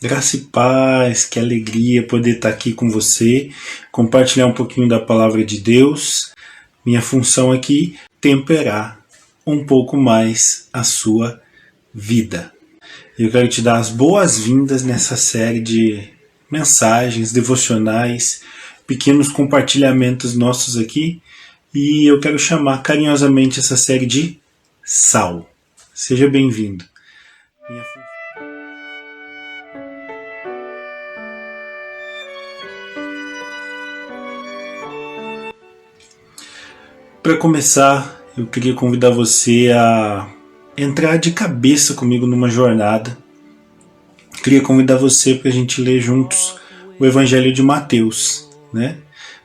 Graça e paz, que alegria poder estar aqui com você, compartilhar um pouquinho da palavra de Deus. Minha função aqui, temperar um pouco mais a sua vida. Eu quero te dar as boas-vindas nessa série de mensagens, devocionais, pequenos compartilhamentos nossos aqui, e eu quero chamar carinhosamente essa série de Sal. Seja bem-vindo. Para começar, eu queria convidar você a entrar de cabeça comigo numa jornada. Queria convidar você para a gente ler juntos o Evangelho de Mateus, né?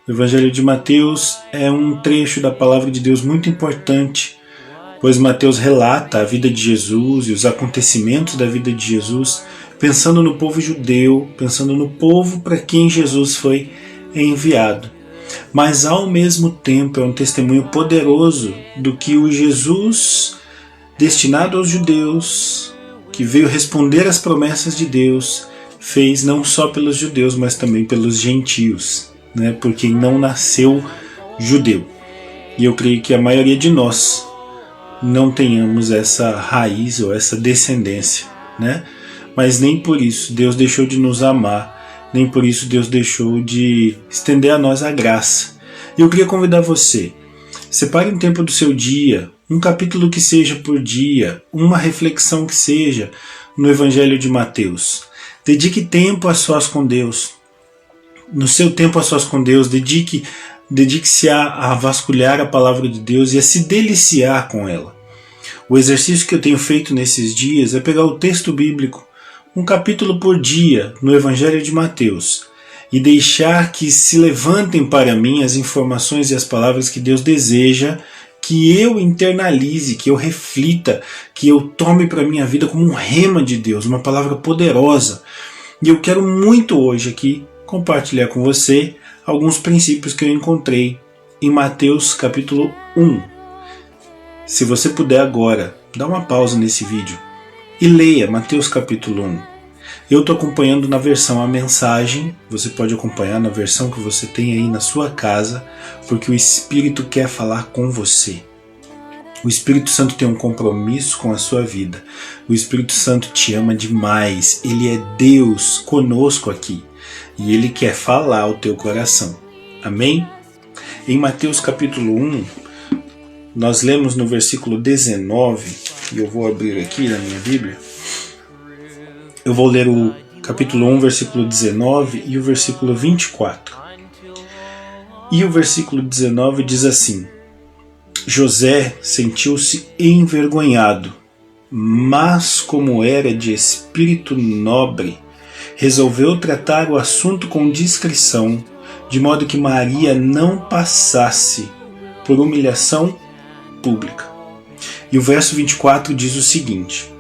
O Evangelho de Mateus é um trecho da palavra de Deus muito importante, pois Mateus relata a vida de Jesus e os acontecimentos da vida de Jesus, pensando no povo judeu, pensando no povo para quem Jesus foi enviado. Mas ao mesmo tempo é um testemunho poderoso do que o Jesus destinado aos judeus, que veio responder às promessas de Deus, fez não só pelos judeus, mas também pelos gentios, né? Por quem não nasceu judeu. E eu creio que a maioria de nós não tenhamos essa raiz ou essa descendência, né? Mas nem por isso Deus deixou de nos amar, nem por isso Deus deixou de estender a nós a graça. E eu queria convidar você, separe um tempo do seu dia, um capítulo que seja por dia, uma reflexão que seja no Evangelho de Mateus. Dedique tempo a sós com Deus. No seu tempo a sós com Deus, dedique-se a vasculhar a palavra de Deus e a se deliciar com ela. O exercício que eu tenho feito nesses dias é pegar o texto bíblico, um capítulo por dia no Evangelho de Mateus, e deixar que se levantem para mim as informações e as palavras que Deus deseja que eu internalize, que eu reflita, que eu tome para a minha vida como um rema de Deus, uma palavra poderosa. E eu quero muito hoje aqui compartilhar com você alguns princípios que eu encontrei em Mateus capítulo 1. Se você puder agora, dá uma pausa nesse vídeo e leia Mateus capítulo 1. Eu estou acompanhando na versão A Mensagem, você pode acompanhar na versão que você tem aí na sua casa, porque o Espírito quer falar com você. O Espírito Santo tem um compromisso com a sua vida. O Espírito Santo te ama demais, ele é Deus conosco aqui e ele quer falar ao teu coração. Amém? Em Mateus capítulo 1, nós lemos no versículo 19, e eu vou abrir aqui na minha Bíblia. Eu vou ler o capítulo 1, versículo 19 e o versículo 24. E o versículo 19 diz assim: José sentiu-se envergonhado, mas como era de espírito nobre, resolveu tratar o assunto com discrição, de modo que Maria não passasse por humilhação pública. E o verso 24 diz o seguinte: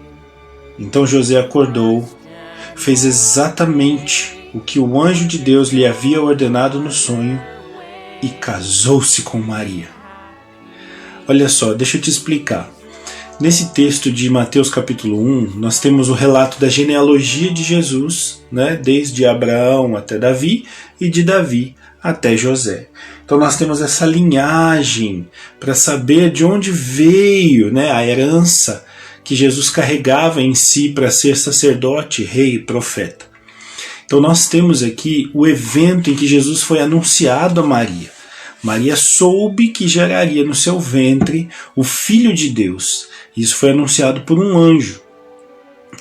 Então José acordou, fez exatamente o que o anjo de Deus lhe havia ordenado no sonho e casou-se com Maria. Olha só, deixa eu te explicar. Nesse texto de Mateus capítulo 1, nós temos o relato da genealogia de Jesus, né, desde Abraão até Davi e de Davi até José. Então nós temos essa linhagem para saber de onde veio, né, a herança que Jesus carregava em si para ser sacerdote, rei e profeta. Então nós temos aqui o evento em que Jesus foi anunciado a Maria. Maria soube que geraria no seu ventre o Filho de Deus. Isso foi anunciado por um anjo.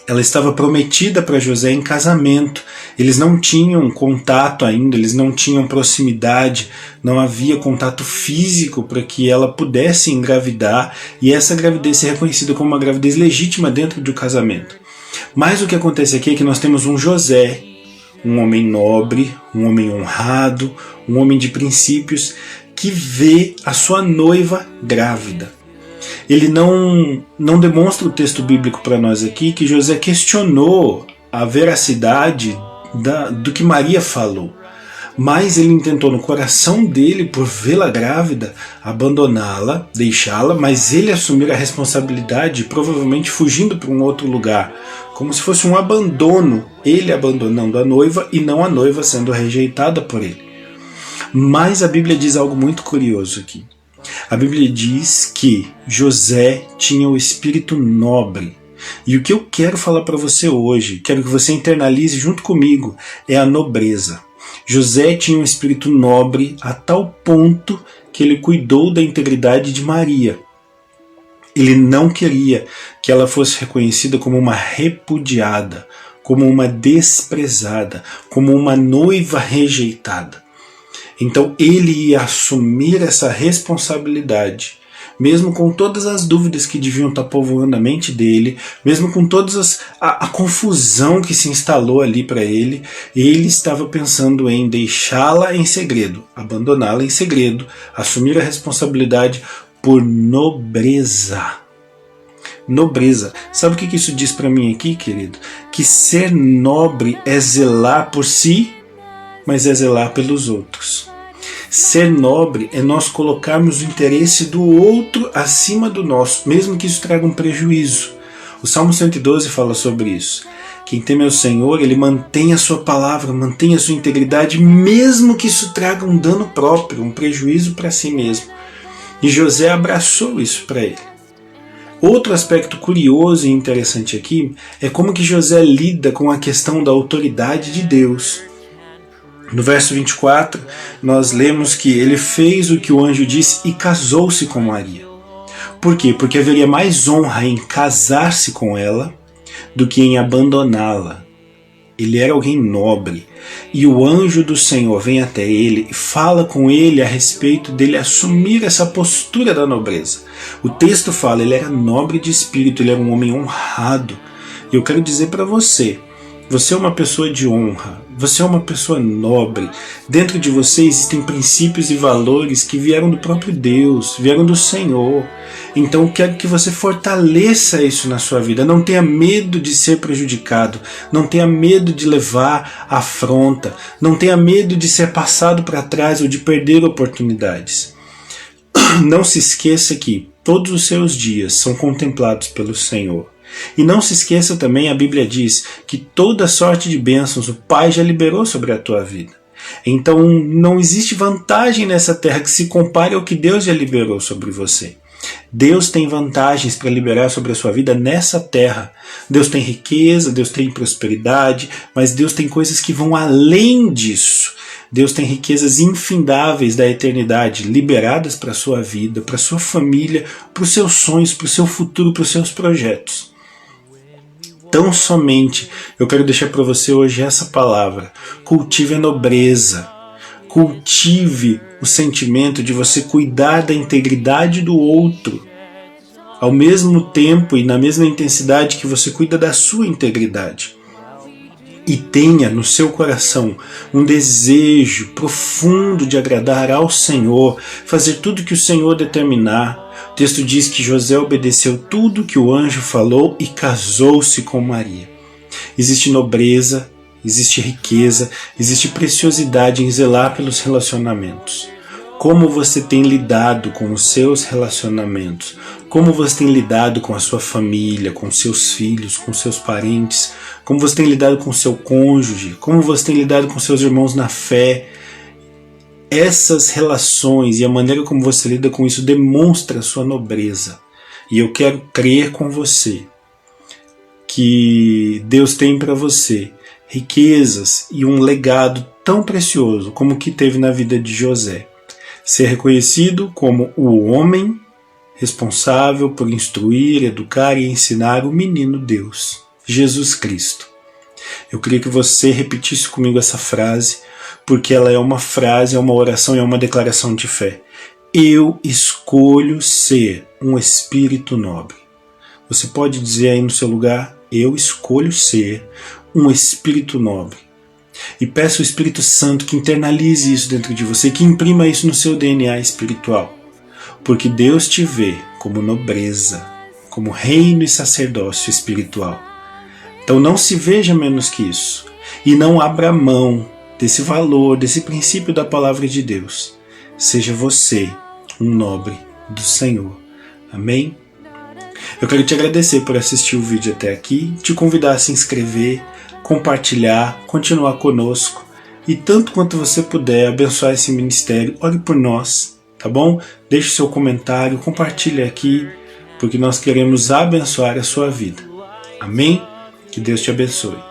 Ela estava prometida para José em casamento. Eles não tinham contato ainda, eles não tinham proximidade, não havia contato físico para que ela pudesse engravidar e essa gravidez ser reconhecida como uma gravidez legítima dentro do casamento. Mas o que acontece aqui é que nós temos um José, um homem nobre, um homem honrado, um homem de princípios, que vê a sua noiva grávida. Ele não demonstra o texto bíblico para nós aqui que José questionou a veracidade do que Maria falou. Mas ele intentou no coração dele, por vê-la grávida, abandoná-la, deixá-la, mas ele assumir a responsabilidade, provavelmente fugindo para um outro lugar, como se fosse um abandono, ele abandonando a noiva e não a noiva sendo rejeitada por ele. Mas a Bíblia diz algo muito curioso aqui. A Bíblia diz que José tinha o espírito nobre. E o que eu quero falar para você hoje, quero que você internalize junto comigo, é a nobreza. José tinha um espírito nobre a tal ponto que ele cuidou da integridade de Maria. Ele não queria que ela fosse reconhecida como uma repudiada, como uma desprezada, como uma noiva rejeitada. Então ele ia assumir essa responsabilidade, mesmo com todas as dúvidas que deviam estar povoando a mente dele, mesmo com toda a confusão que se instalou ali para ele estava pensando em deixá-la em segredo, abandoná-la em segredo, assumir a responsabilidade por nobreza. Nobreza. Sabe o que isso diz para mim aqui, querido? Que ser nobre é zelar por si, mas é zelar pelos outros. Ser nobre é nós colocarmos o interesse do outro acima do nosso, mesmo que isso traga um prejuízo. O Salmo 112 fala sobre isso. Quem teme ao Senhor, ele mantém a sua palavra, mantém a sua integridade, mesmo que isso traga um dano próprio, um prejuízo para si mesmo. E José abraçou isso para ele. Outro aspecto curioso e interessante aqui é como que José lida com a questão da autoridade de Deus. No verso 24, nós lemos que ele fez o que o anjo disse e casou-se com Maria. Por quê? Porque haveria mais honra em casar-se com ela do que em abandoná-la. Ele era alguém nobre. E o anjo do Senhor vem até ele e fala com ele a respeito dele assumir essa postura da nobreza. O texto fala, ele era nobre de espírito, ele era um homem honrado. E eu quero dizer para você, você é uma pessoa de honra, você é uma pessoa nobre. Dentro de você existem princípios e valores que vieram do próprio Deus, vieram do Senhor. Então quero que você fortaleça isso na sua vida. Não tenha medo de ser prejudicado, não tenha medo de levar afronta, não tenha medo de ser passado para trás ou de perder oportunidades. Não se esqueça que todos os seus dias são contemplados pelo Senhor. E não se esqueça também, a Bíblia diz que toda sorte de bênçãos o Pai já liberou sobre a tua vida. Então não existe vantagem nessa terra que se compare ao que Deus já liberou sobre você. Deus tem vantagens para liberar sobre a sua vida nessa terra. Deus tem riqueza, Deus tem prosperidade, mas Deus tem coisas que vão além disso. Deus tem riquezas infindáveis da eternidade liberadas para a sua vida, para a sua família, para os seus sonhos, para o seu futuro, para os seus projetos. Tão somente eu quero deixar para você hoje essa palavra: cultive a nobreza, cultive o sentimento de você cuidar da integridade do outro, ao mesmo tempo e na mesma intensidade que você cuida da sua integridade. E tenha no seu coração um desejo profundo de agradar ao Senhor, fazer tudo que o Senhor determinar. O texto diz que José obedeceu tudo que o anjo falou e casou-se com Maria. Existe nobreza, existe riqueza, existe preciosidade em zelar pelos relacionamentos. Como você tem lidado com os seus relacionamentos? Como você tem lidado com a sua família, com seus filhos, com seus parentes? Como você tem lidado com seu cônjuge? Como você tem lidado com seus irmãos na fé? Essas relações e a maneira como você lida com isso demonstra a sua nobreza. E eu quero crer com você que Deus tem para você riquezas e um legado tão precioso como o que teve na vida de José. Ser reconhecido como o homem responsável por instruir, educar e ensinar o menino Deus, Jesus Cristo. Eu queria que você repetisse comigo essa frase, porque ela é uma frase, é uma oração, é uma declaração de fé. Eu escolho ser um espírito nobre. Você pode dizer aí no seu lugar: eu escolho ser um espírito nobre. E peça ao Espírito Santo que internalize isso dentro de você, que imprima isso no seu DNA espiritual. Porque Deus te vê como nobreza, como reino e sacerdócio espiritual. Então não se veja menos que isso. E não abra mão desse valor, desse princípio da palavra de Deus. Seja você um nobre do Senhor. Amém? Eu quero te agradecer por assistir o vídeo até aqui, te convidar a se inscrever, compartilhar, continuar conosco e tanto quanto você puder abençoar esse ministério, ore por nós, tá bom? Deixe seu comentário, compartilhe aqui, porque nós queremos abençoar a sua vida. Amém? Que Deus te abençoe.